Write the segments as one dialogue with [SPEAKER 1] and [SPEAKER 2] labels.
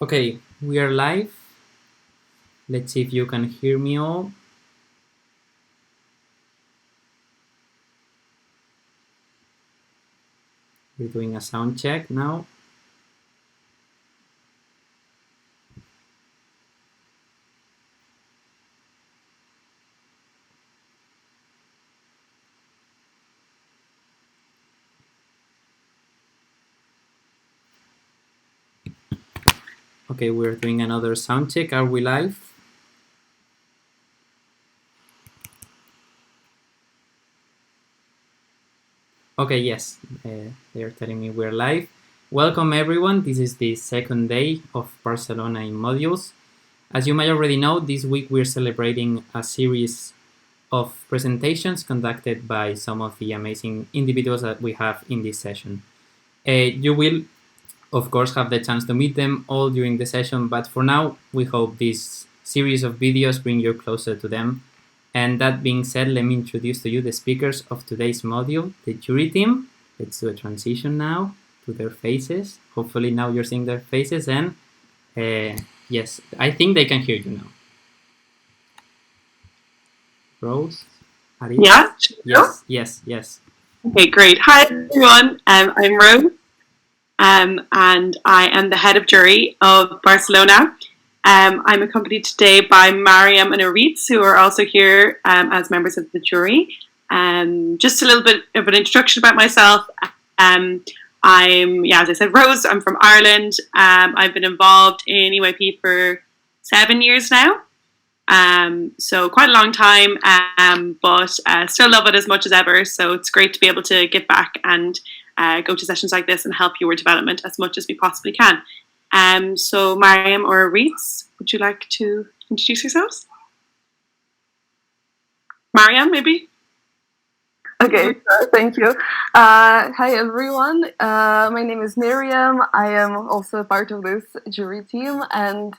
[SPEAKER 1] Okay, we are live. Let's see if you can hear me all. We're doing a sound check now. Okay, we're doing another sound check. Are we live? Okay, yes, they are telling me we're live. Welcome everyone. This is the second day of Barcelona in modules. As you may already know, this week we're celebrating a series of presentations conducted by some of the amazing individuals that we have in this session. You will, of course, have the chance to meet them all during the session, but for now, we hope this series of videos bring you closer to them. And that being said, let me introduce to you the speakers of today's module, the jury team. Let's do a transition now to their faces. Hopefully now you're seeing their faces, and yes, I think they can hear you now. Rose? Aritz?
[SPEAKER 2] Yeah?
[SPEAKER 1] Yes.
[SPEAKER 2] Okay, great. Hi, everyone. I'm Rose, and I am the head of jury of Barcelona. I'm accompanied today by Mariam and Aritz, who are also here as members of the jury. Just a little bit of an introduction about myself. I'm, as I said, Rose. I'm from Ireland. I've been involved in EYP for 7 years now. So quite a long time, but still love it as much as ever. So it's great to be able to get back and go to sessions like this and help your development as much as we possibly can. So Mariam or Aritz, would you like to introduce yourselves? Mariam, maybe?
[SPEAKER 3] Okay, thank you. Hi everyone, my name is Mariam. I am also a part of this jury team, and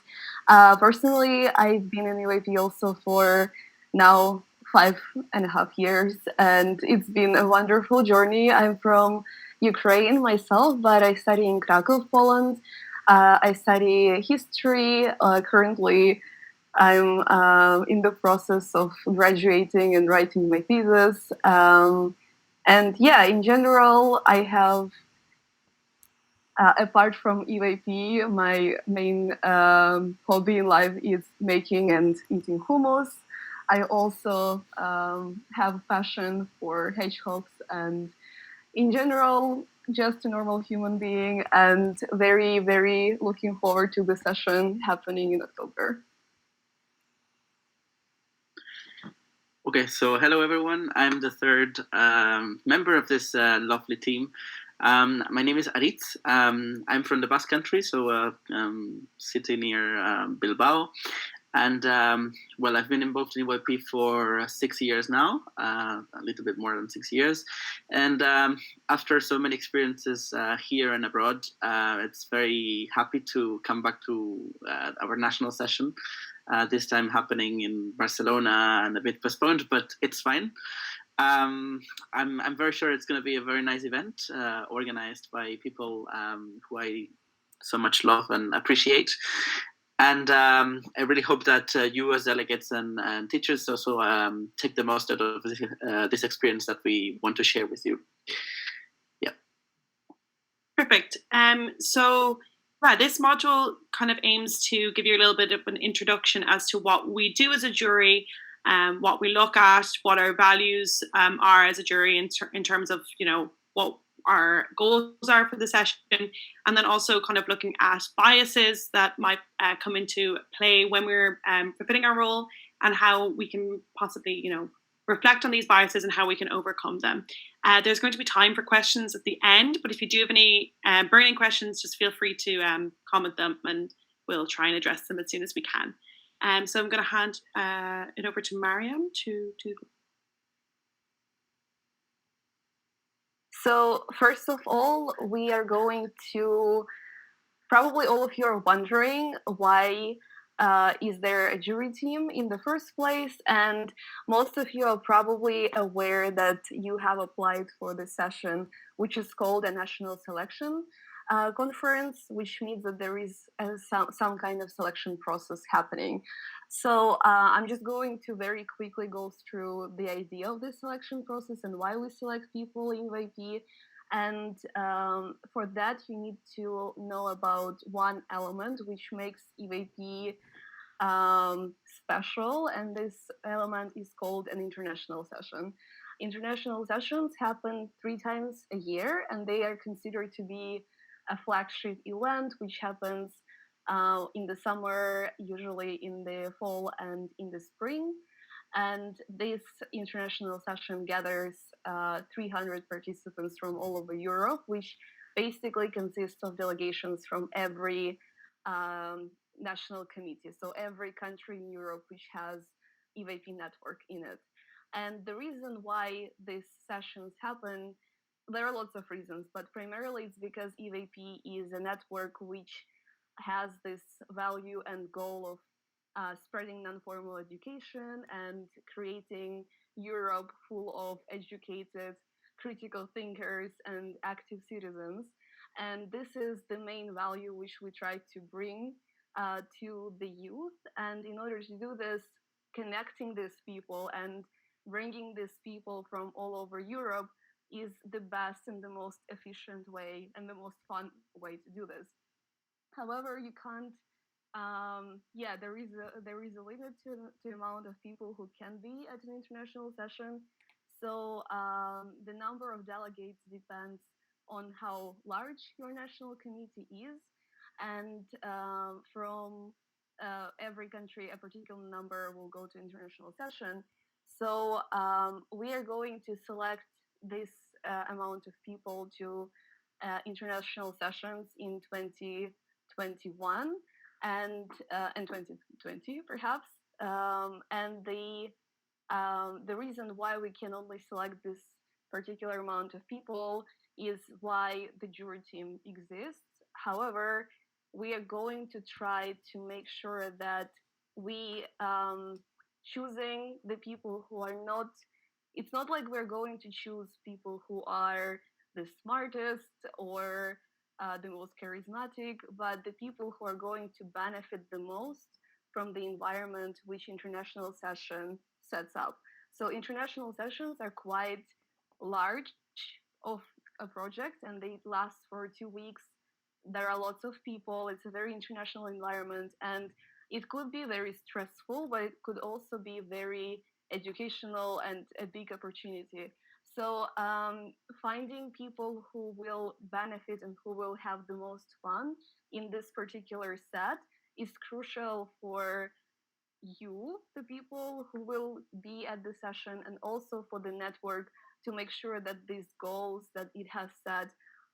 [SPEAKER 3] personally I've been in UAP also for now 5.5 years, and it's been a wonderful journey. I'm from Ukraine myself, but I study in Krakow, Poland. I study history. Currently I'm in the process of graduating and writing my thesis. And yeah, in general, I have, apart from EYP, my main hobby in life is making and eating hummus. I also have passion for hedgehogs and, in general, just a normal human being, and very, very looking forward to the session happening in October.
[SPEAKER 4] Okay, so hello everyone. I'm the third member of this lovely team. My name is Aritz. I'm from the Basque Country, so city near Bilbao. And well, I've been involved in EYP for 6 years now, a little bit more than 6 years. And after so many experiences here and abroad, it's very happy to come back to our national session. This time happening in Barcelona and a bit postponed, but it's fine. I'm very sure it's going to be a very nice event organized by people who I so much love and appreciate. And I really hope that you as delegates and teachers also take the most out of this experience that we want to share with you. Yeah.
[SPEAKER 2] Perfect. So this module kind of aims to give you a little bit of an introduction as to what we do as a jury, what we look at, what our values are as a jury in terms of, you know, our goals are for the session, and then also kind of looking at biases that might come into play when we're fulfilling our role, and how we can possibly, reflect on these biases and how we can overcome them. There's going to be time for questions at the end, but if you do have any burning questions, just feel free to comment them, and we'll try and address them as soon as we can. So I'm going to hand it over to Mariam to do.
[SPEAKER 3] So first of all, we are going to, probably all of you are wondering why is there a jury team in the first place, and most of you are probably aware that you have applied for the session, which is called a national selection conference, which means that there is some kind of selection process happening. So I'm just going to very quickly go through the idea of the selection process and why we select people in EVP. And for that, you need to know about one element which makes EVP special, and this element is called an international session. International sessions happen 3 times a year, and they are considered to be a flagship event which happens in the summer, usually in the fall and in the spring. And this international session gathers 300 participants from all over Europe, which basically consists of delegations from every national committee. So every country in Europe which has EVP network in it. And the reason why these sessions happen, there are lots of reasons, but primarily it's because EVP is a network which has this value and goal of spreading non-formal education and creating Europe full of educated, critical thinkers and active citizens. And this is the main value which we try to bring to the youth. And in order to do this, connecting these people and bringing these people from all over Europe is the best and the most efficient way and the most fun way to do this. However, you can't there is a limit to the amount of people who can be at an international session. So the number of delegates depends on how large your national committee is, and from every country, a particular number will go to international session. So we are going to select this amount of people to international sessions in 2021 and 2020 perhaps. And the reason why we can only select this particular amount of people is why the jury team exists. However, we are going to try to make sure that we choosing the people who are not, it's not like we're going to choose people who are the smartest or the most charismatic, but the people who are going to benefit the most from the environment which international session sets up. So international sessions are quite large of a project, and they last for 2 weeks. There are lots of people. It's a very international environment, and it could be very stressful, but it could also be very educational and a big opportunity. So finding people who will benefit and who will have the most fun in this particular set is crucial for you, the people who will be at the session, and also for the network to make sure that these goals that it has set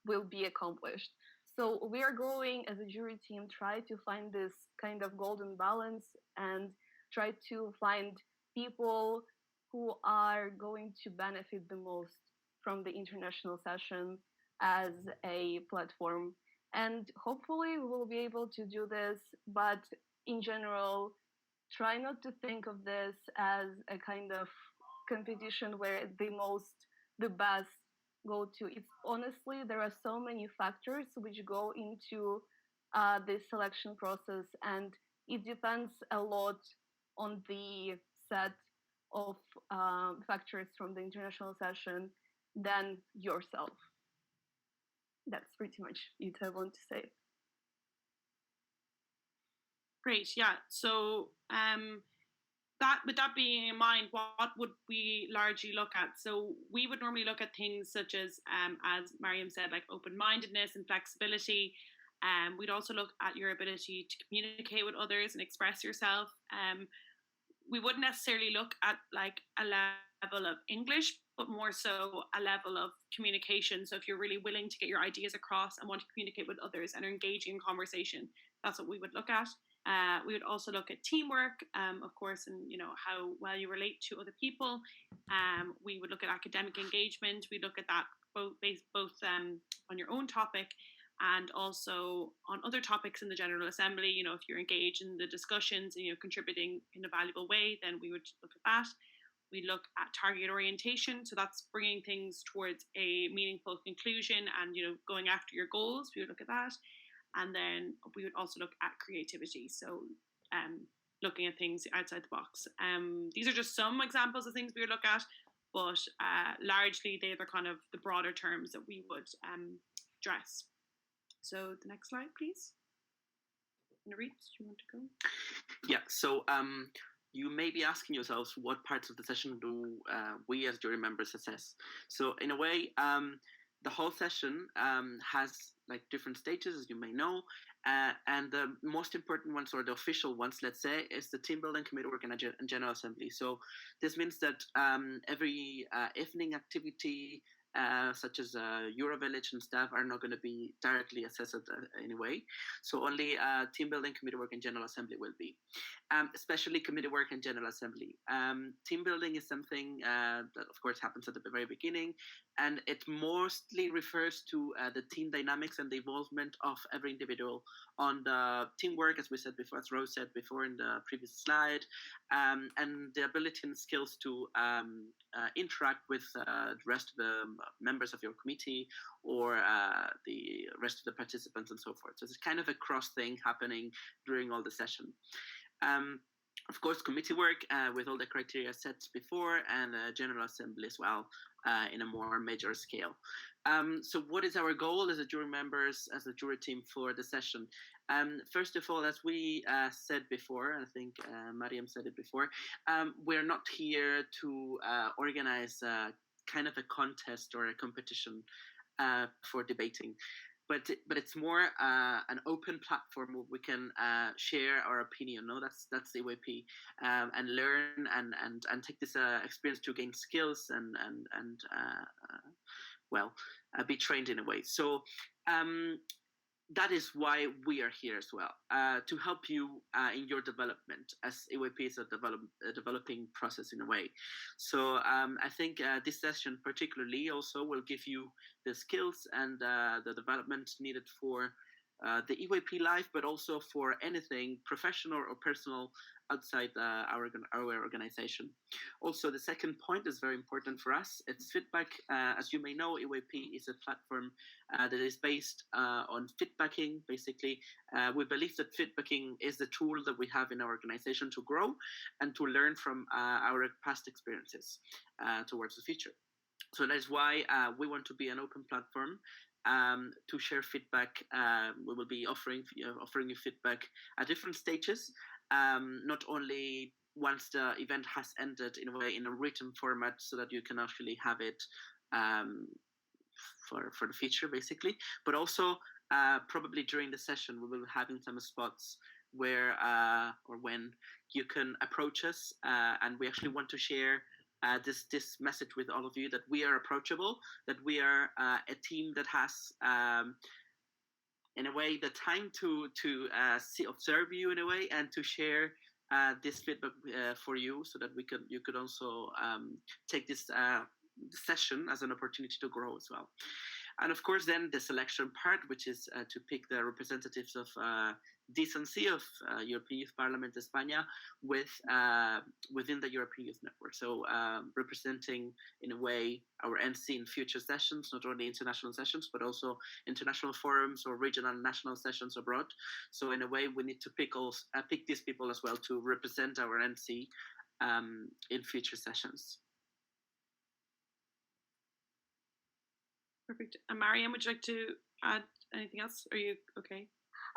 [SPEAKER 3] will be accomplished. So we are going as a jury team try to find this kind of golden balance and try to find people who are going to benefit the most from the international session as a platform. And hopefully we will be able to do this, but in general, try not to think of this as a kind of competition where the best go to. It's honestly, there are so many factors which go into this selection process, and it depends a lot on the set of factors from the international session than yourself. That's pretty much it I want to say.
[SPEAKER 2] Great, yeah. So that with that being in mind, what would we largely look at? So we would normally look at things such as Mariam said, like open-mindedness and flexibility. We'd also look at your ability to communicate with others and express yourself. We wouldn't necessarily look at like a level of English, but more so a level of communication. So if you're really willing to get your ideas across and want to communicate with others and are engaging in conversation, that's what we would look at. We would also look at teamwork, of course, and how well you relate to other people. We would look at academic engagement. We look at that both on your own topic and also on other topics in the General Assembly. If you're engaged in the discussions and you're contributing in a valuable way, then we would look at that. We look at target orientation, so that's bringing things towards a meaningful conclusion and going after your goals. We would look at that. And then we would also look at creativity, so looking at things outside the box. These are just some examples of things we would look at, but largely they're kind of the broader terms that we would address. So the next slide, please. Aritz, do you want to go?
[SPEAKER 4] Yeah, so you may be asking yourselves, what parts of the session do we as jury members assess? So in a way, the whole session has like different stages, as you may know, and the most important ones, or the official ones, let's say, is the team building, committee work, and General Assembly. So this means that every evening activity, such as Eurovillage and stuff, are not going to be directly assessed in a way. So only team building, committee work, and General Assembly will be. Especially committee work and General Assembly. Team building is something that, of course, happens at the very beginning, and it mostly refers to the team dynamics and the involvement of every individual on the teamwork, as we said before, as Rose said before in the previous slide, and the ability and skills to interact with the rest of the members of your committee or the rest of the participants and so forth. So it's kind of a cross thing happening during all the session. Of course, committee work with all the criteria set before, and General Assembly as well in a more major scale. So what is our goal as a jury members, as a jury team for the session? First of all, as we said before, and I think Mariam said it before, we're not here to organize kind of a contest or a competition for debating. But it's more an open platform where we can share our opinion. No, that's the EYP, and learn and take this experience to gain skills and be trained in a way. So that is why we are here as well, to help you in your development, as EYP is a developing process in a way. So I think this session particularly also will give you the skills and the development needed for the EYP life, but also for anything professional or personal outside our organization. Also, the second point is very important for us. It's feedback. As you may know, EYP is a platform that is based on feedbacking. Basically, we believe that feedbacking is the tool that we have in our organization to grow and to learn from our past experiences towards the future. So that is why we want to be an open platform to share feedback. We will be offering you feedback at different stages, not only once the event has ended in a way in a written format, so that you can actually have it for the future, basically, but also probably during the session we will be having some spots where or when you can approach us, and we actually want to share this message with all of you, that we are approachable, that we are a team that has, in a way, the time to observe you in a way, and to share this feedback for you, so that you could also take this session as an opportunity to grow as well. And of course, then the selection part, which is to pick the representatives of decency of European Youth Parliament España within the European Youth Network. So representing, in a way, our NC in future sessions, not only international sessions, but also international forums or regional and national sessions abroad. So in a way, we need to pick these people as well to represent our NC in future sessions.
[SPEAKER 2] Perfect. And Mariam, would you like to add anything else? Are you okay?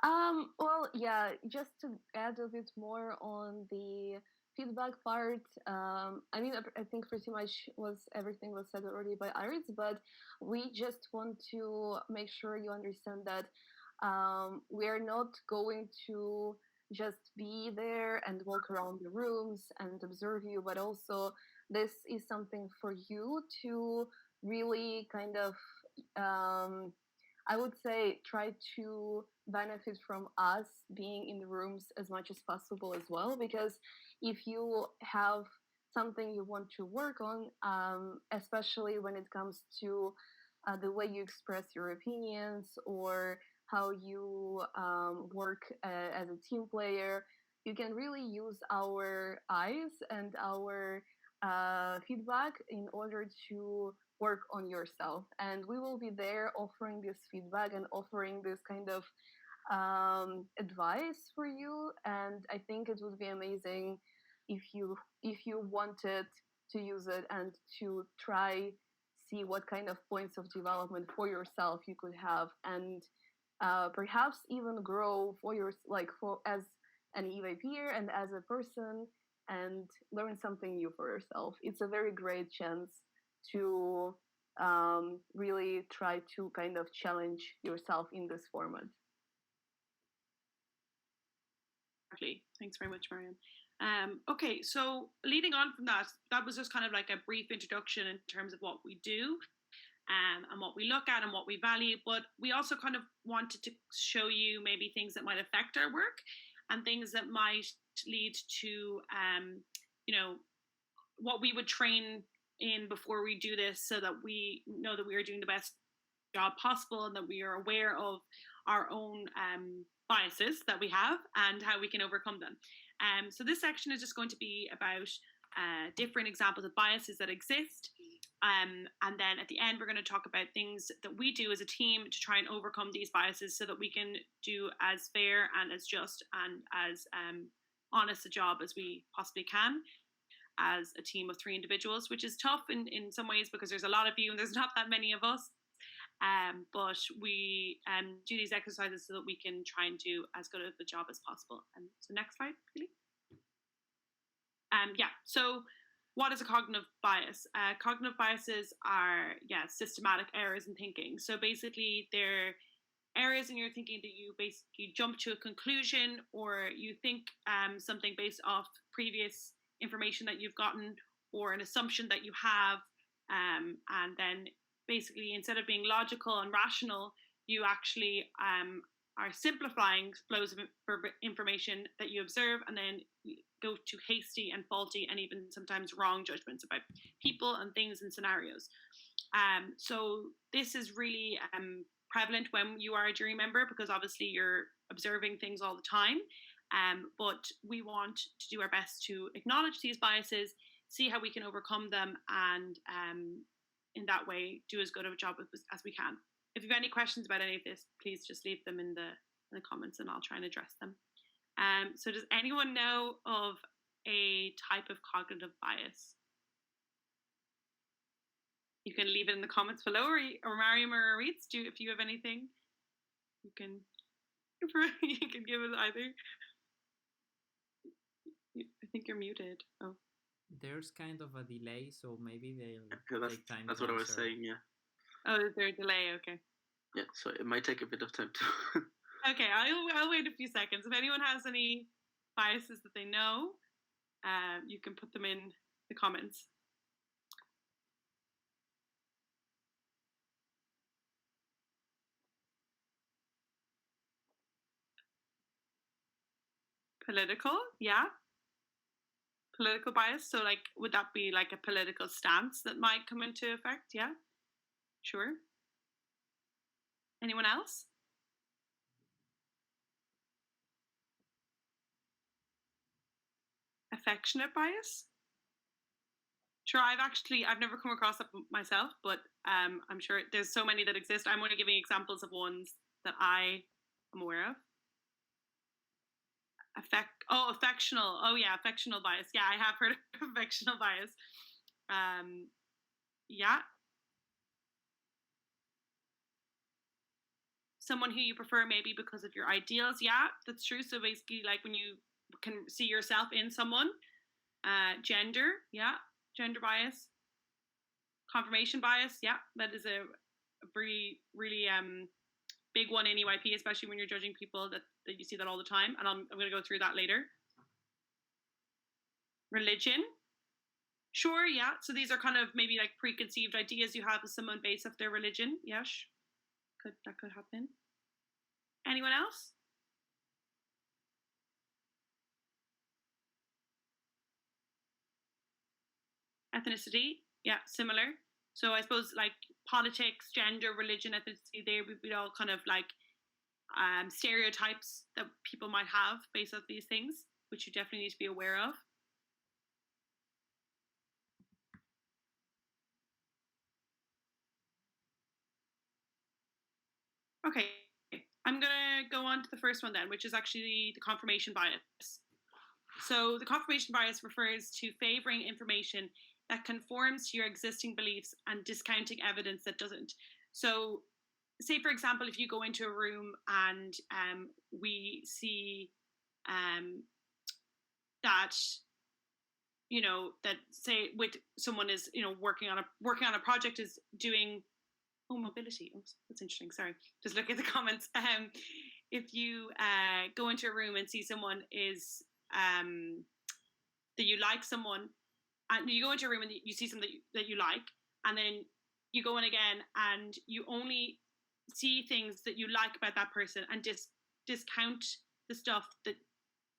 [SPEAKER 3] Well, yeah, just to add a bit more on the feedback part, I think pretty much everything was said already by Aritz, but we just want to make sure you understand that we are not going to just be there and walk around the rooms and observe you, but also this is something for you to really kind of, I would say, try to benefit from us being in the rooms as much as possible as well. Because if you have something you want to work on, especially when it comes to the way you express your opinions or how you work as a team player, you can really use our eyes and our feedback in order to work on yourself. And we will be there offering this feedback and offering this kind of advice for you. And I think it would be amazing if you wanted to use it and to try see what kind of points of development for yourself you could have, and perhaps even grow for as an EVPer and as a person, and learn something new for yourself. It's a very great chance to really try to kind of challenge yourself in this format.
[SPEAKER 2] Thanks very much, Mariam. Okay, so leading on from that was just kind of like a brief introduction in terms of what we do and what we look at and what we value. But we also kind of wanted to show you maybe things that might affect our work and things that might lead to, what we would train in before we do this, so that we know that we are doing the best job possible and that we are aware of our own biases that we have and how we can overcome them. So this section is just going to be about different examples of biases that exist. And then at the end, we're going to talk about things that we do as a team to try and overcome these biases so that we can do as fair and as just and as honest a job as we possibly can as a team of 3 individuals, which is tough in some ways because there's a lot of you and there's not that many of us. But we do these exercises so that we can try and do as good of a job as possible. So next slide, really. So what is a cognitive bias? Cognitive biases are, systematic errors in thinking. So basically they're areas in your thinking that you basically jump to a conclusion, or you think something based off previous information that you've gotten or an assumption that you have, and then basically instead of being logical and rational, you actually are simplifying flows of information that you observe, and then you go to hasty and faulty and even sometimes wrong judgments about people and things and scenarios. So this is really prevalent when you are a jury member, because obviously you're observing things all the time. But we want to do our best to acknowledge these biases, see how we can overcome them, and in that way do as good of a job as we can. If you have any questions about any of this, please just leave them in the comments and I'll try and address them. So does anyone know of a type of cognitive bias? You can leave it in the comments below, or Mariam or Aritz, if you have anything, you can give it either. I think you're muted. Oh.
[SPEAKER 1] There's kind of a delay, so maybe they'll take time.
[SPEAKER 4] That's what I was saying, yeah.
[SPEAKER 2] Oh, is there a delay? Okay.
[SPEAKER 4] Yeah, so it might take a bit of time too.
[SPEAKER 2] Okay, I'll wait a few seconds. If anyone has any biases that they know, you can put them in the comments. Political, yeah. Political bias. So, would that be like a political stance that might come into effect? Yeah, sure. Anyone else? Affectionate bias. Sure, I've never come across that myself, but I'm sure there's so many that exist. I'm only giving examples of ones that I am aware of. Affectional. Oh yeah, affectional bias. Yeah, I have heard of affectional bias. Yeah. Someone who you prefer maybe because of your ideals. Yeah, that's true. So basically, when you can see yourself in someone. Gender, yeah, gender bias. Confirmation bias, yeah, that is a really, really big one in EYP, especially when you're judging people, that you see that all the time. And I'm going to go through that later. Religion. Sure, yeah. So these are kind of maybe like preconceived ideas you have of someone based off their religion. Yes, that could happen. Anyone else? Ethnicity, yeah, similar. So I suppose like politics, gender, religion, ethnicity, they would be all kind of like stereotypes that people might have based off these things, which you definitely need to be aware of. Okay, I'm going to go on to the first one then, which is actually the confirmation bias. So the confirmation bias refers to favoring information that conforms to your existing beliefs and discounting evidence that doesn't. So say, for example, if you go into a room and we see that, you know, that say with someone is, you know, working on a project, is doing mobility. Oh, that's interesting. Sorry, just look at the comments. If you go into a room and see someone is that you like someone, and you go into a room and you see something that you like, and then you go in again and you only see things that you like about that person and discount the stuff that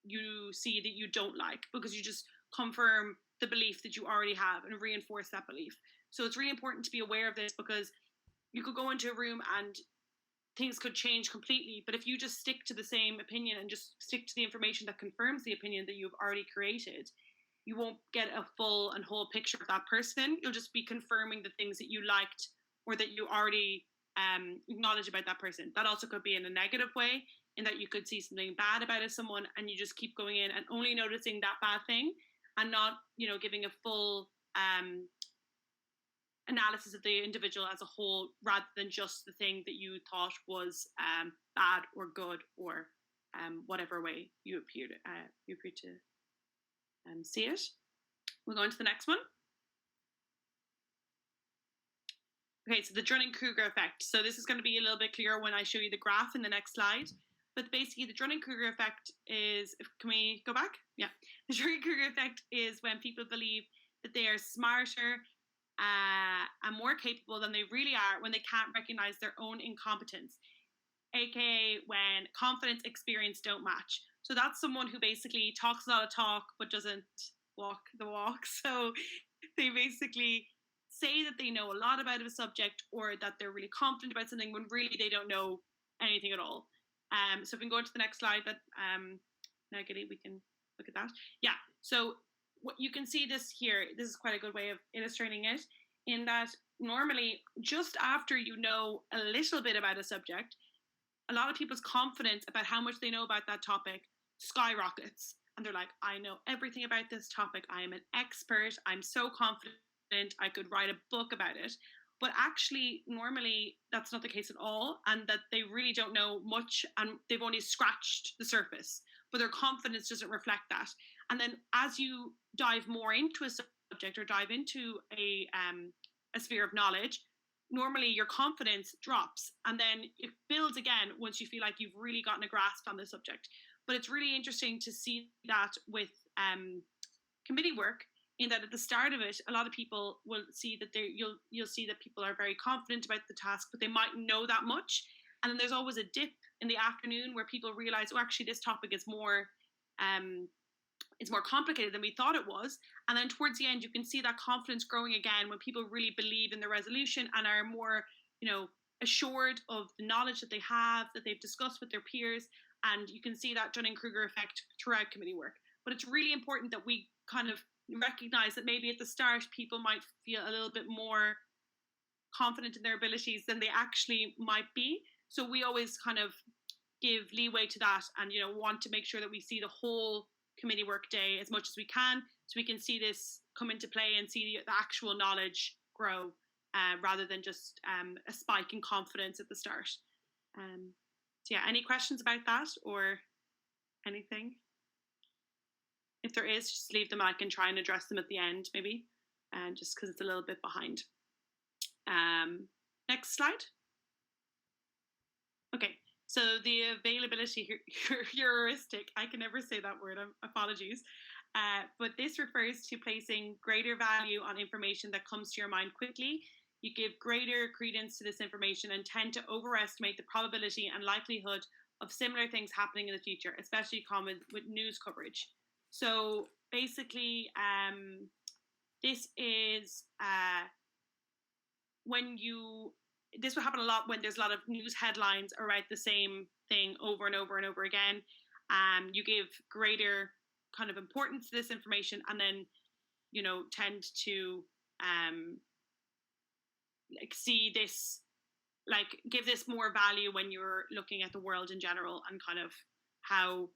[SPEAKER 2] you see that you don't like, because you just confirm the belief that you already have and reinforce that belief. So it's really important to be aware of this, because you could go into a room and things could change completely. But if you just stick to the same opinion and just stick to the information that confirms the opinion that you've already created, you won't get a full and whole picture of that person. You'll just be confirming the things that you liked or that you already acknowledge about that person. That also could be in a negative way, in that you could see something bad about someone and you just keep going in and only noticing that bad thing and not, you know, giving a full analysis of the individual as a whole, rather than just the thing that you thought was bad or good, or whatever way you appear to see it. We'll go on to the next one. Okay, so the Dunning-Kruger effect. So this is going to be a little bit clearer when I show you the graph in the next slide. But basically, the Dunning-Kruger effect is, can we go back? Yeah. The Dunning-Kruger effect is when people believe that they are smarter and more capable than they really are when they can't recognize their own incompetence, aka when confidence, experience don't match. So that's someone who basically talks a lot of talk but doesn't walk the walk. So they basically say that they know a lot about a subject, or that they're really confident about something, when really they don't know anything at all. So if we can go on to the next slide, that negative, we can look at that. Yeah, so what you can see this here, this is quite a good way of illustrating it, in that normally just after you know a little bit about a subject, a lot of people's confidence about how much they know about that topic skyrockets. And they're like, I know everything about this topic. I am an expert. I'm so confident. I could write a book about it. But actually, normally, that's not the case at all. And that they really don't know much, and they've only scratched the surface. But their confidence doesn't reflect that. And then as you dive more into a subject, or dive into a sphere of knowledge, normally your confidence drops, and then it builds again once you feel like you've really gotten a grasp on the subject. But it's really interesting to see that with committee work, in that at the start of it, a lot of people will see that you'll see that people are very confident about the task, but they might know that much. And then there's always a dip in the afternoon where people realize, oh, actually, this topic is more complicated than we thought it was. And then towards the end, you can see that confidence growing again when people really believe in the resolution and are more, assured of the knowledge that they have, that they've discussed with their peers. And you can see that Dunning-Kruger effect throughout committee work. But it's really important that we kind of recognize that maybe at the start, people might feel a little bit more confident in their abilities than they actually might be. So we always kind of give leeway to that, and want to make sure that we see the whole committee work day as much as we can, so we can see this come into play and see the actual knowledge grow, rather than just a spike in confidence at the start. So yeah, any questions about that or anything? If there is, just leave them. I can try and address them at the end, maybe, and just because it's a little bit behind. Next slide. Okay, so the availability heuristic, I can never say that word, apologies. But this refers to placing greater value on information that comes to your mind quickly. You give greater credence to this information and tend to overestimate the probability and likelihood of similar things happening in the future, especially common with news coverage. So basically, this is this will happen a lot when there's a lot of news headlines about the same thing over and over and over again. You give greater kind of importance to this information, and then tend to see this, give this more value when you're looking at the world in general and kind of how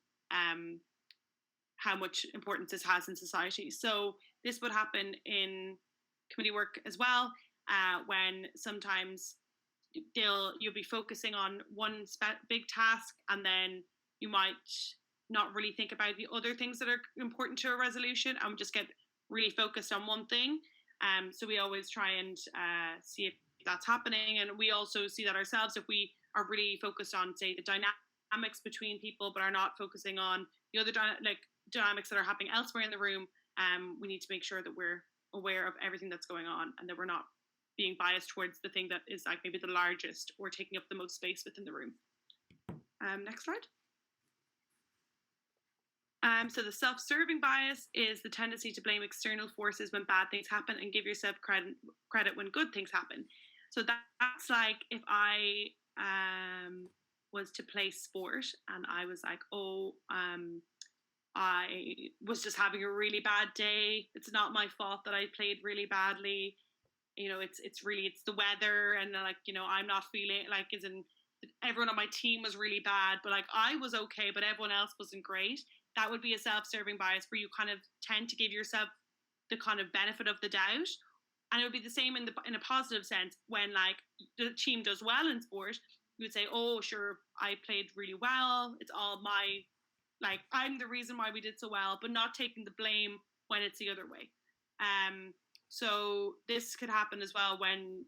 [SPEAKER 2] much importance this has in society. So this would happen in committee work as well, when sometimes you'll be focusing on one big task, and then you might not really think about the other things that are important to a resolution, and just get really focused on one thing. So we always try and see if that's happening, and we also see that ourselves if we are really focused on, say, the dynamics between people, but are not focusing on the other dynamics that are happening elsewhere in the room. We need to make sure that we're aware of everything that's going on, and that we're not being biased towards the thing that is maybe the largest or taking up the most space within the room. Next slide. So the self-serving bias is the tendency to blame external forces when bad things happen and give yourself credit when good things happen. So that's like if I was to play sport and I was like, I was just having a really bad day. It's not my fault that I played really badly. It's the weather, and I'm not feeling everyone on my team was really bad, but I was okay, but everyone else wasn't great. That would be a self-serving bias where you kind of tend to give yourself the kind of benefit of the doubt. And it would be the same in a positive sense when the team does well in sport. You would say, oh, sure, I played really well. It's all I'm the reason why we did so well, but not taking the blame when it's the other way. So this could happen as well when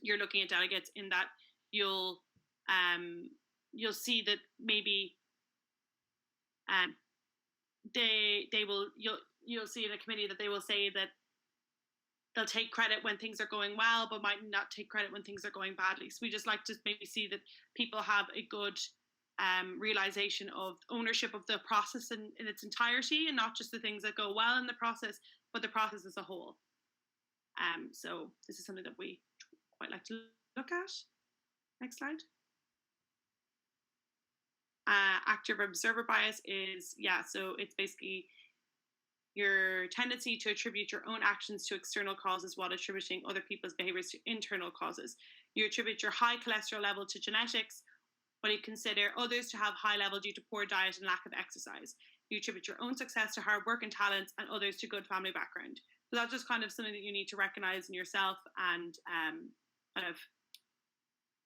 [SPEAKER 2] you're looking at delegates, in that you'll see that maybe you'll see in a committee that they will say that they'll take credit when things are going well, but might not take credit when things are going badly. So we just like to maybe see that people have a good realization of ownership of the process in its entirety, and not just the things that go well in the process, but the process as a whole. So this is something that we quite like to look at. Next slide. Active observer bias is, so it's basically your tendency to attribute your own actions to external causes while attributing other people's behaviors to internal causes. You attribute your high cholesterol level to genetics, but you consider others to have high level due to poor diet and lack of exercise. You attribute your own success to hard work and talents, and others to good family background. So that's just kind of something that you need to recognize in yourself, and kind of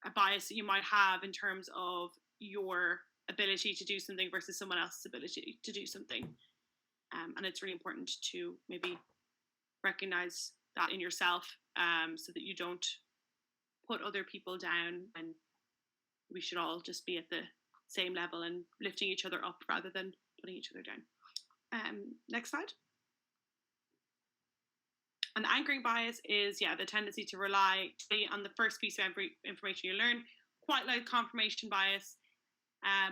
[SPEAKER 2] a bias that you might have in terms of your ability to do something versus someone else's ability to do something. And it's really important to maybe recognize that in yourself, so that you don't put other people down, and we should all just be at the same level and lifting each other up rather than putting each other down. Next slide. And the anchoring bias is, the tendency to rely on the first piece of information you learn, quite like confirmation bias,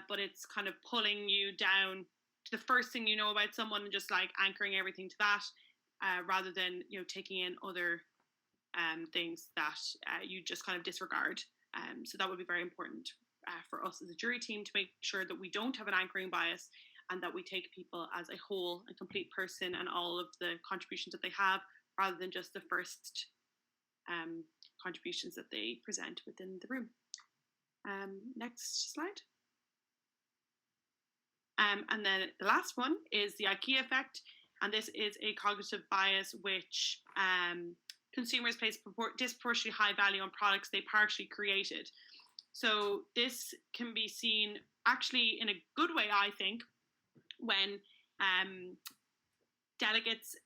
[SPEAKER 2] but it's kind of pulling you down to the first thing you know about someone and just anchoring everything to that, rather than taking in other things that you just kind of disregard. So that would be very important for us as a jury team to make sure that we don't have an anchoring bias, and that we take people as a whole, a complete person, and all of the contributions that they have, rather than just the first contributions that they present within the room. Next slide. And then the last one is the IKEA effect. And this is a cognitive bias which consumers place disproportionately high value on products they partially created. So this can be seen actually in a good way, I think, when delegates,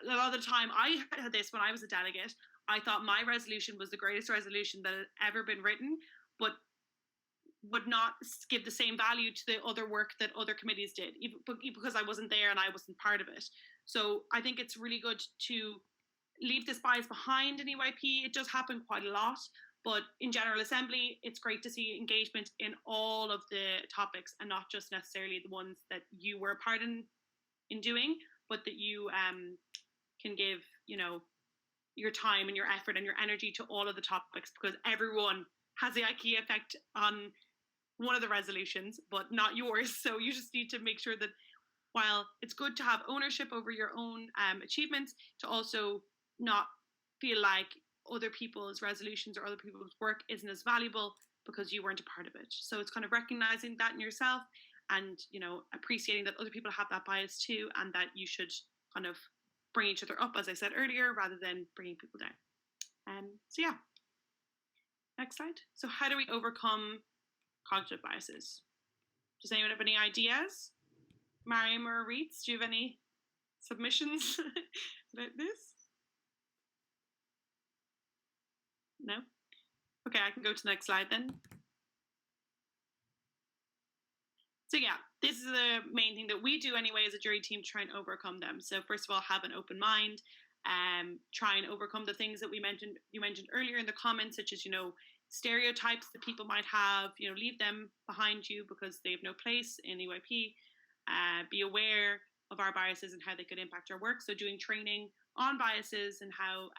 [SPEAKER 2] a lot of the time, I had this when I was a delegate. I thought my resolution was the greatest resolution that had ever been written, but would not give the same value to the other work that other committees did, even because I wasn't there and I wasn't part of it. So I think it's really good to leave this bias behind in EYP. It does happen quite a lot, but in General Assembly, it's great to see engagement in all of the topics and not just necessarily the ones that you were a part in doing, but that you can give, your time and your effort and your energy to all of the topics, because everyone has the IKEA effect on one of the resolutions, but not yours. So you just need to make sure that while it's good to have ownership over your own achievements, to also not feel like other people's resolutions or other people's work isn't as valuable because you weren't a part of it. So it's kind of recognizing that in yourself and, appreciating that other people have that bias too, and that you should kind of bring each other up, as I said earlier, rather than bringing people down. So yeah. Next slide. So how do we overcome cognitive biases? Does anyone have any ideas? Mariam or Aritz, do you have any submissions about this? No? Okay, I can go to the next slide then. So yeah, this is the main thing that we do anyway as a jury team to try and overcome them. So first of all, have an open mind. Try and overcome the things that you mentioned earlier in the comments, such as, stereotypes that people might have, leave them behind you because they have no place in EYP. Be aware of our biases and how they could impact our work. So doing training on biases and how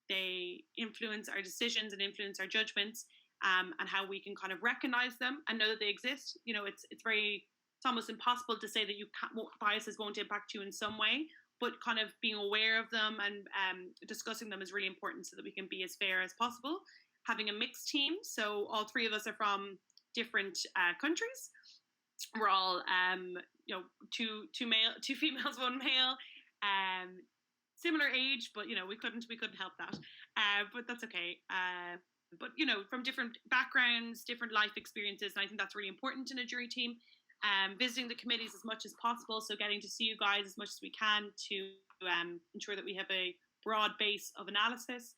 [SPEAKER 2] they influence our decisions and influence our judgments, and how we can kind of recognize them and know that they exist. It's almost impossible to say that biases won't impact you in some way, but kind of being aware of them and discussing them is really important so that we can be as fair as possible. Having a mixed team, so all three of us are from different countries. We're all, two females, one male, similar age, but we couldn't help that. But that's okay. But from different backgrounds, different life experiences, and I think that's really important in a jury team. Visiting the committees as much as possible, so getting to see you guys as much as we can to ensure that we have a broad base of analysis.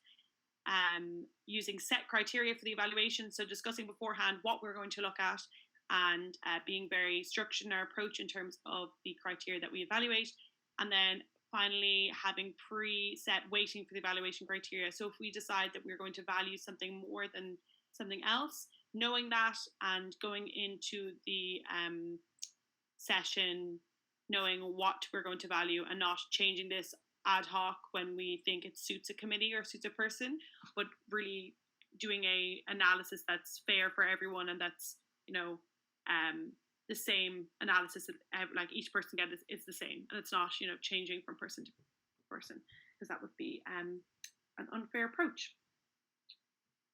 [SPEAKER 2] Using set criteria for the evaluation, so discussing beforehand what we're going to look at, and being very structured in our approach in terms of the criteria that we evaluate. And then finally, having pre-set weighting for the evaluation criteria. So if we decide that we're going to value something more than something else, knowing that and going into the session knowing what we're going to value and not changing this ad hoc when we think it suits a committee or suits a person, but really doing a analysis that's fair for everyone and that's, the same analysis that like each person gets is the same, and it's not, changing from person to person, because that would be an unfair approach.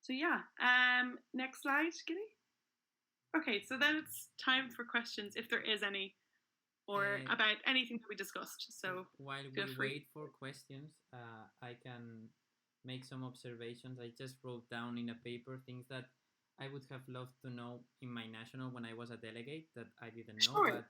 [SPEAKER 2] So yeah, next slide, Gilly. Okay, so then it's time for questions, if there is any, or about anything that we discussed. So
[SPEAKER 1] while we wait for questions, I can make some observations. I just wrote down in a paper things that I would have loved to know in my national when I was a delegate that I didn't know.
[SPEAKER 2] Sure.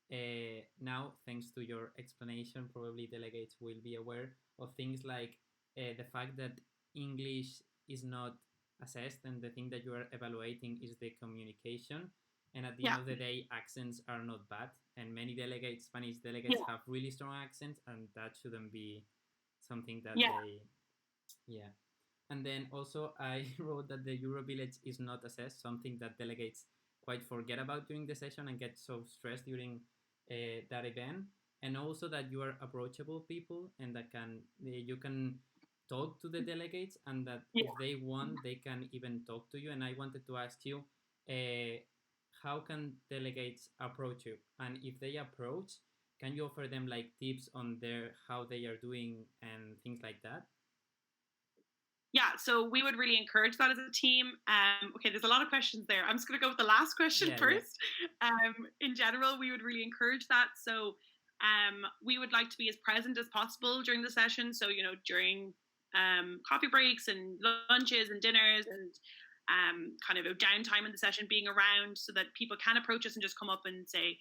[SPEAKER 1] But now, thanks to your explanation, probably delegates will be aware of things like the fact that English is not assessed, and the thing that you are evaluating is the communication. And at the end of the day, accents are not bad. And many delegates, Spanish delegates, have really strong accents, and that shouldn't be something that they... Yeah. And then also I wrote that the Euro Village is not assessed, something that delegates quite forget about during the session and get so stressed during that event. And also that you are approachable people and that you can talk to the delegates, and that if they want, they can even talk to you. And I wanted to ask you, how can delegates approach you? And if they approach, can you offer them like tips on how they are doing and things like that?
[SPEAKER 2] Yeah, so we would really encourage that as a team. Okay, there's a lot of questions there. I'm just going to go with the last question first. Yeah. In general, we would really encourage that. So we would like to be as present as possible during the session. So, during coffee breaks and lunches and dinners and kind of a downtime in the session, being around so that people can approach us and just come up and say,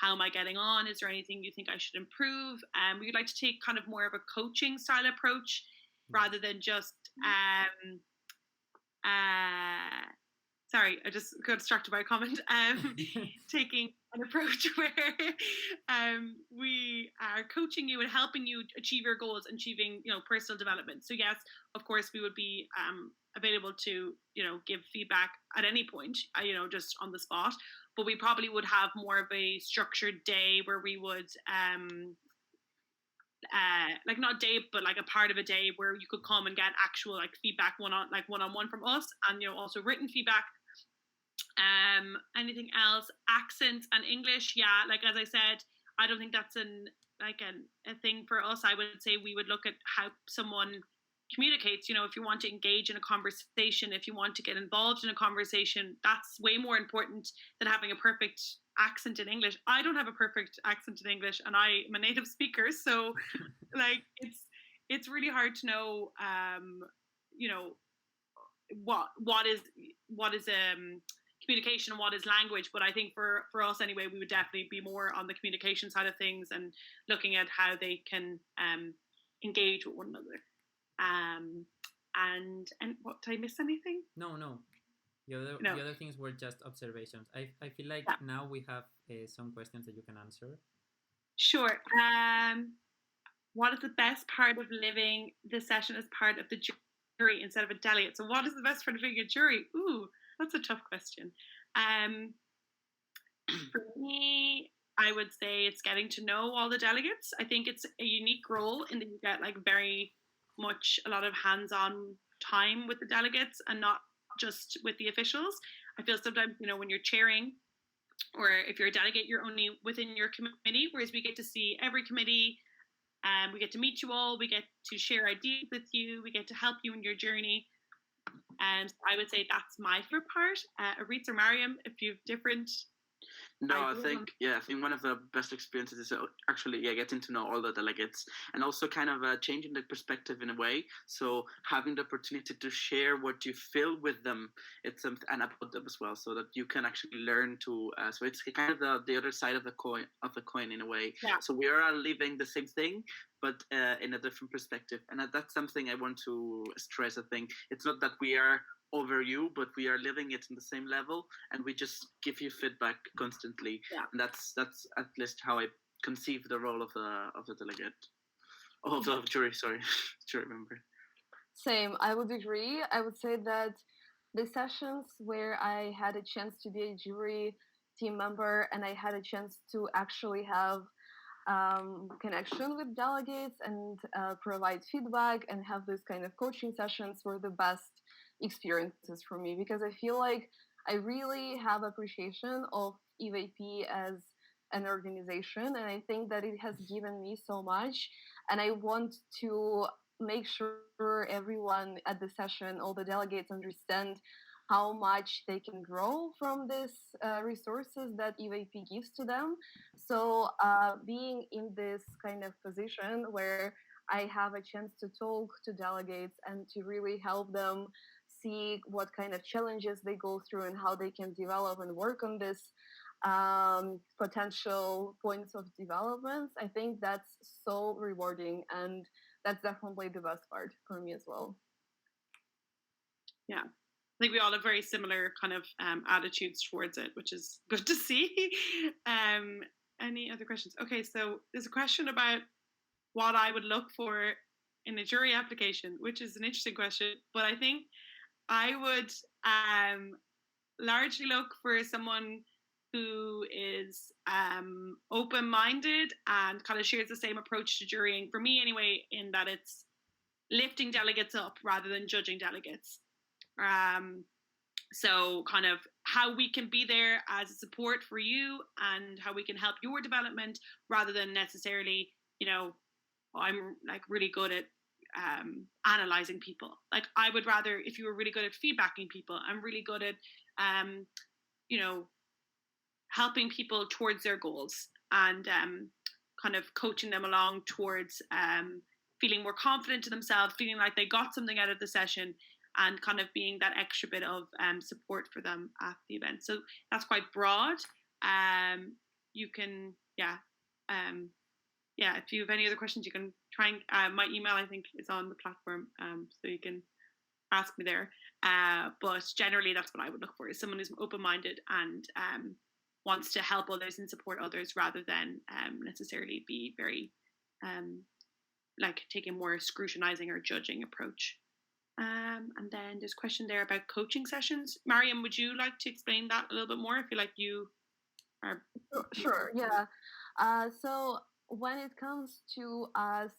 [SPEAKER 2] how am I getting on? Is there anything you think I should improve? We would like to take kind of more of a coaching style approach rather than just sorry, I just got distracted by a comment. Taking an approach where we are coaching you and helping you achieve your goals and achieving, personal development. So yes, of course, we would be available to, give feedback at any point, just on the spot. But we probably would have more of a structured day where we would like not day, but like a part of a day where you could come and get actual like feedback one-on-one from us, and also written feedback. Anything else? Accents and English, yeah. Like as I said, I don't think that's a thing for us. I would say we would look at how someone communicates. If you want to engage in a conversation, if you want to get involved in a conversation, that's way more important than having a perfect accent in English. I don't have a perfect accent in English, and I am a native speaker, so like it's really hard to know what is communication and what is language. But I think for us anyway, we would definitely be more on the communication side of things and looking at how they can engage with one another. And what, did I miss anything?
[SPEAKER 1] No. The other things were just observations. I feel like now we have some questions that you can answer.
[SPEAKER 2] Sure. What is the best part of living this session as part of the jury instead of a delegate? So what is the best part of being a jury? Ooh, that's a tough question. For me, I would say it's getting to know all the delegates. I think it's a unique role in that you get like very much a lot of hands-on time with the delegates and not just with the officials. I feel sometimes, when you're chairing or if you're a delegate, you're only within your committee, whereas we get to see every committee. We get to meet you all. We get to share ideas with you. We get to help you in your journey. And I would say that's my favorite part. Aritz or Mariam, if you have different.
[SPEAKER 4] No, I think one of the best experiences is actually getting to know all the delegates and also kind of changing the perspective in a way. So having the opportunity to share what you feel with them, and about them as well, so that you can actually learn to. So it's kind of the other side of the coin in a way.
[SPEAKER 2] Yeah.
[SPEAKER 4] So we are living the same thing, but in a different perspective, and that's something I want to stress. I think it's not that we are over you, but we are living it in the same level, and we just give you feedback constantly.
[SPEAKER 2] Yeah.
[SPEAKER 4] And that's at least how I conceive the role of the delegate, of the jury. Sorry, jury member.
[SPEAKER 3] Same, I would agree. I would say that the sessions where I had a chance to be a jury team member and I had a chance to actually have connection with delegates and provide feedback and have this kind of coaching sessions were the best experiences for me, because I feel like I really have appreciation of EVP as an organization, and I think that it has given me so much, and I want to make sure everyone at the session, all the delegates, understand how much they can grow from these resources that EVP gives to them. So being in this kind of position where I have a chance to talk to delegates and to really help them see what kind of challenges they go through and how they can develop and work on this potential points of development, I think that's so rewarding, and that's definitely the best part for me as well.
[SPEAKER 2] Yeah. I think we all have very similar kind of attitudes towards it, which is good to see. Any other questions? Okay, so there's a question about what I would look for in a jury application, which is an interesting question. But I think I would largely look for someone who is open-minded and kind of shares the same approach to jurying, for me anyway, in that it's lifting delegates up rather than judging delegates. So kind of how we can be there as a support for you and how we can help your development rather than necessarily, I'm like really good at analyzing people. Like I would rather, if you were really good at feedbacking people, I'm really good at, helping people towards their goals and kind of coaching them along towards feeling more confident to themselves, feeling like they got something out of the session, and kind of being that extra bit of support for them at the event. So that's quite broad. you can, if you have any other questions, you can try and, my email, I think, is on the platform, so you can ask me there. But generally, that's what I would look for, is someone who's open-minded and wants to help others and support others, rather than necessarily be very take a more scrutinizing or judging approach. And then there's a question there about coaching sessions. Mariam, would you like to explain that a little bit more? I feel like you are...
[SPEAKER 3] Sure, yeah. So when it comes to us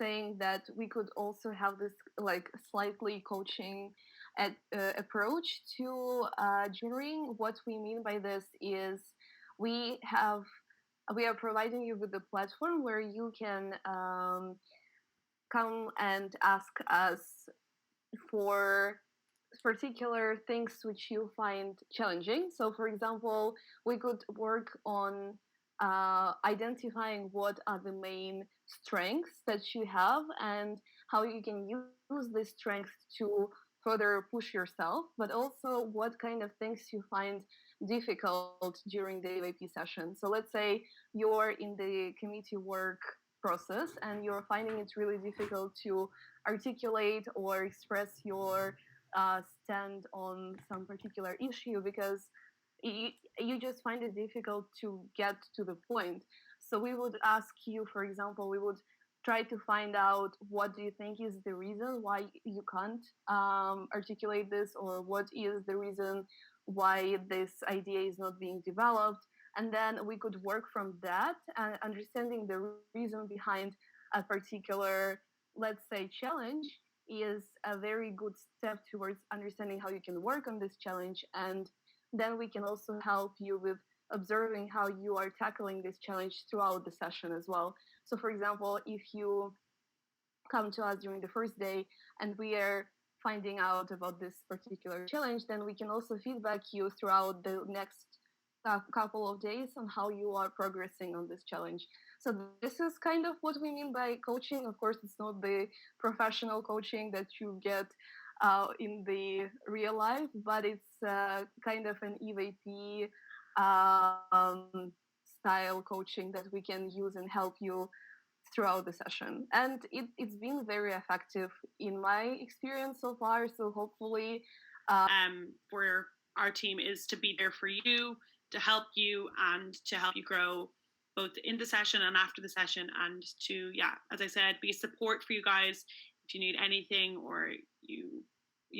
[SPEAKER 3] saying that we could also have this slightly coaching approach to jurying, what we mean by this is we are providing you with a platform where you can come and ask us for particular things which you find challenging. So, for example, we could work on identifying what are the main strengths that you have and how you can use this strength to further push yourself, but also what kind of things you find difficult during the EYP session. So let's say you're in the committee work process and you're finding it really difficult to articulate or express your stand on some particular issue because you just find it difficult to get to the point. So we would ask you, for example, we would try to find out what do you think is the reason why you can't articulate this, or what is the reason why this idea is not being developed. And then we could work from that, and understanding the reason behind a particular, let's say, challenge is a very good step towards understanding how you can work on this challenge. And then we can also help you with observing how you are tackling this challenge throughout the session as well. So, for example, if you come to us during the first day and we are finding out about this particular challenge, then we can also feedback you throughout the next couple of days on how you are progressing on this challenge. So this is kind of what we mean by coaching. Of course, it's not the professional coaching that you get in the real life, but it's kind of an EVP style coaching that we can use and help you throughout the session. And it's been very effective in my experience so far. So hopefully
[SPEAKER 2] for our team is to be there for you, to help you, and to help you grow both in the session and after the session, and to, as I said, be a support for you guys if you need anything, or you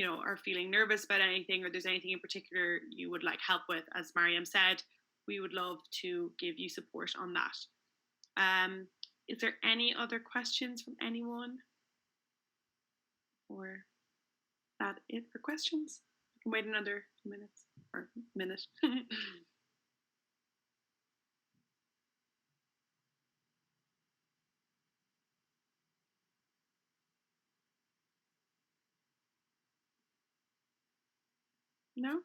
[SPEAKER 2] are feeling nervous about anything, or there's anything in particular you would like help with. As Mariam said, we would love to give you support on that. Is there any other questions from anyone? Or is that it for questions? We can wait another few minutes, or minute. No?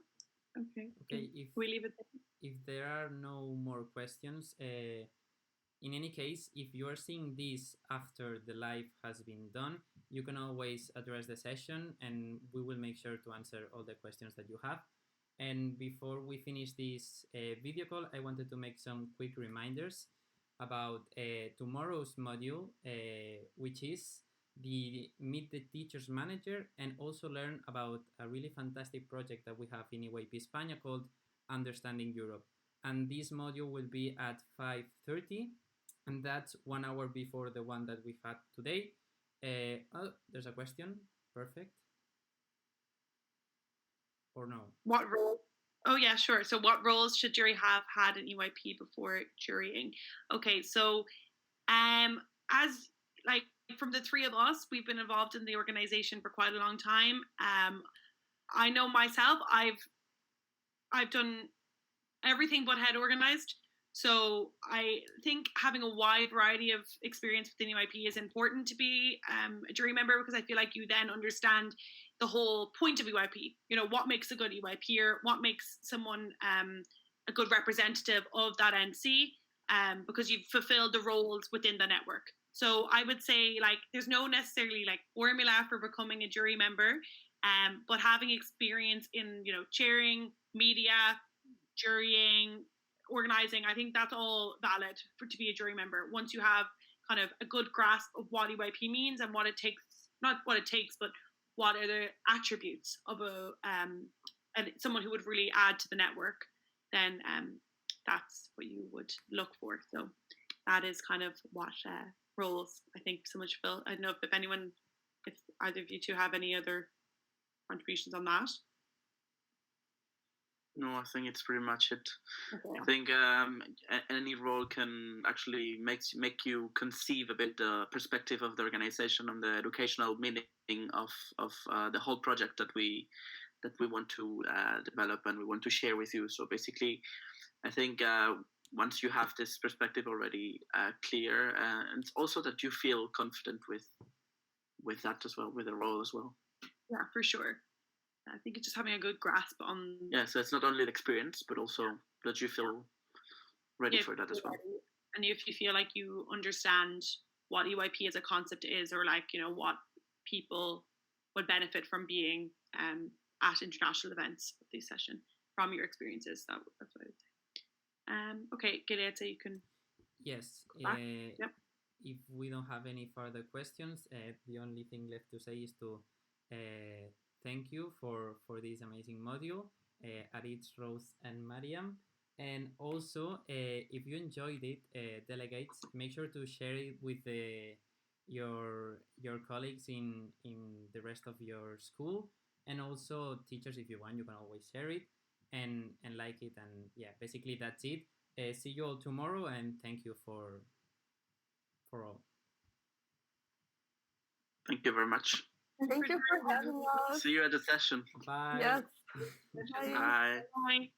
[SPEAKER 2] Okay.
[SPEAKER 1] If
[SPEAKER 2] we leave it there?
[SPEAKER 1] If there are no more questions, in any case, if you are seeing this after the live has been done, you can always address the session and we will make sure to answer all the questions that you have. And before we finish this video call, I wanted to make some quick reminders about tomorrow's module, which is the Meet the Teachers Manager, and also learn about a really fantastic project that we have in EYP España called Understanding Europe. And this module will be at 5:30, and that's 1 hour before the one that we've had today. Oh, there's a question. Perfect. Or no?
[SPEAKER 2] What role? Oh, yeah, sure. So what roles should jury have had in EYP before jurying? Okay, so as like from the three of us, we've been involved in the organization for quite a long time. I know myself, I've done everything but head organized. So I think having a wide variety of experience within EYP is important to be a jury member, because I feel like you then understand the whole point of EYP. You know, what makes a good EYPer, what makes someone a good representative of that NC, because you've fulfilled the roles within the network. So I would say, like, there's no necessarily like formula for becoming a jury member, but having experience in, you know, chairing, media, jurying, organizing, I think that's all valid to be a jury member. Once you have kind of a good grasp of what EYP means and what it takes, not what it takes, but what are the attributes of someone who would really add to the network, then that's what you would look for. So that is kind of what roles I think someone should fill. I don't know if either of you two have any other contributions on that.
[SPEAKER 4] No, I think it's pretty much it.
[SPEAKER 2] Okay.
[SPEAKER 4] I think any role can actually make you conceive a bit the perspective of the organization and the educational meaning of the whole project that we want to develop and we want to share with you. So basically, I think once you have this perspective already clear, and also that you feel confident with that as well, with the role as well.
[SPEAKER 2] Yeah, for sure. I think it's just having a good grasp on.
[SPEAKER 4] Yeah, so it's not only the experience, but also that you feel ready for that as well.
[SPEAKER 2] And if you feel like you understand what EYP as a concept is, or like, what people would benefit from being at international events of this session from your experiences, that's what I would say. Okay, Gilead, so you can.
[SPEAKER 1] Yes.
[SPEAKER 2] Yep.
[SPEAKER 1] If we don't have any further questions, the only thing left to say is to thank you for this amazing module, Aritz, Rose, and Mariam. And also, if you enjoyed it, delegates, make sure to share it with your colleagues in the rest of your school, and also teachers. If you want, you can always share it and like it. And yeah, basically that's it. See you all tomorrow, and thank you for all.
[SPEAKER 4] Thank you very much.
[SPEAKER 3] Thank you for having us.
[SPEAKER 4] See you at the session.
[SPEAKER 1] Bye.
[SPEAKER 3] Yes.
[SPEAKER 2] Bye. Bye.